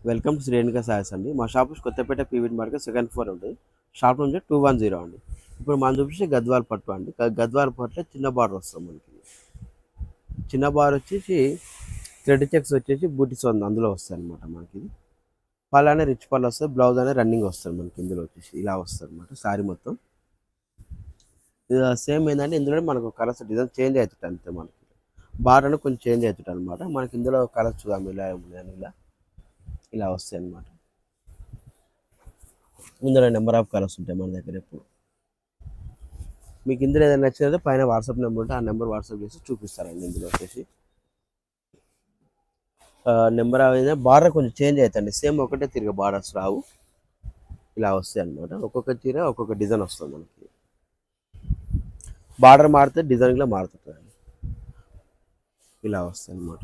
Welcome to Shrenika సాయస్ అండి. మా shop Kothapet PVT market second floor ఉంటుంది. షాప్ నుంచి 210 అండి. ఇప్పుడు మనం చూపించే గద్వాల పట్టు అండి. గద్వాల పట్టులో చిన్న బార్డర్ వస్తుంది మనకి. చిన్న బార్ వచ్చేసి థ్రెడ్ చెక్స్ వచ్చేసి బూటీస్ ఉంది అందులో వస్తాయి అనమాట మనకి. ఇది పళ్ళు అనేది రిచ్ పళ్ళు వస్తుంది, బ్లౌజ్ అనేది రన్నింగ్ వస్తుంది మనకి. ఇందులో వచ్చేసి ఇలా వస్తుంది అనమాట శారీ మొత్తం. ఇది సేమ్ ఏంటంటే ఇందులో మనకు కలర్స్ డిజైన్ చేంజ్ అవుతుంది అంతే మనకి. బార్ అనేది కొంచెం చేంజ్ అవుతుంది అనమాట మనకి. ఇందులో కలర్స్ చూద్దాం ఇలా ఇలా ఇలా వస్తాయి అనమాట. ఇందులో నెంబర్ ఆఫ్ కలర్స్ ఉంటాయి మన దగ్గర ఎప్పుడు. మీకు ఇందులో ఏదైనా నచ్చినది పైన వాట్సాప్ నెంబర్ ఉంటే ఆ నెంబర్ వాట్సాప్ చేసి చూపిస్తారండి. ఇందులో వచ్చేసి నెంబర్ అనేది బార్డర్ కొంచెం చేంజ్ అవుతుంది. సేమ్ ఒకటే తిరిగి బార్డర్స్ రావు, ఇలా వస్తాయి అనమాట. ఒక్కొక్క చీర ఒక్కొక్క డిజైన్ వస్తుంది మనకి. బార్డర్ మారితే డిజైన్ కూడా మారుతుంటుంది, ఇలా వస్తాయి అనమాట.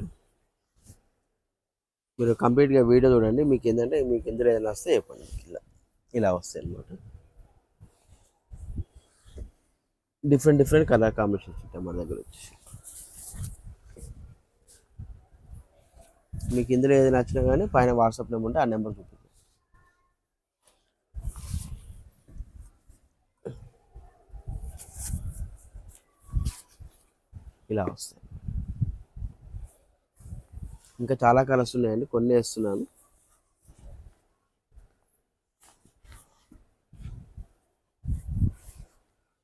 మీరు కంప్లీట్గా వీడియో చూడండి. మీకు ఏంటంటే మీకు ఇందులో ఏదైనా వస్తే చెప్పండి. ఇలా ఇలా వస్తాయి అనమాట. డిఫరెంట్ డిఫరెంట్ కలర్ కాంబినేషన్స్ ఉంటాయి మన దగ్గర వచ్చేసి. మీకు ఇందులో ఏది నచ్చినా కానీ పైన వాట్సాప్ నెంబర్ ఉంటే ఆ నెంబర్ చూపిస్తుంది. ఇలా వస్తాయి. ఇంకా చాలా కలర్స్ ఉన్నాయండి, కొన్ని వేస్తున్నాను.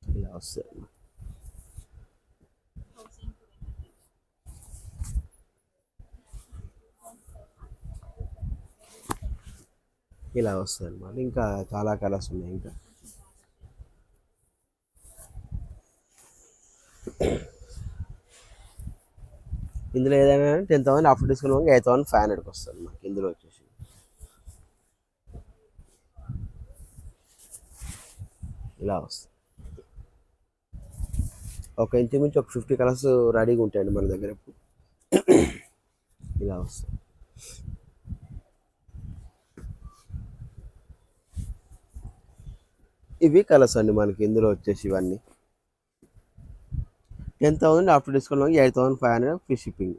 ఇలా వస్తాయి. ఇలా వస్తాయి అన్నమాట. ఇంకా చాలా కలర్స్ ఉన్నాయి. ఇంకా ఇందులో ఏదైనా 10,000 ఆఫ్టర్ డిస్కౌంట్ 8,500కి వస్తుంది మనకి. ఇందులో వచ్చేసి ఇలా వస్తుంది. ఒక ఇంచుమించు ఒక 50 కలర్స్ రెడీగా ఉంటాయండి మన దగ్గర. ఇలా వస్తుంది. ఇవి కలర్స్ అండి మనకి. ఇందులో వచ్చేసి ఇవన్నీ 10,000 ఆఫ్టర్ డిస్కౌంట్ 8,500 ఫ్రీ షిప్పింగ్.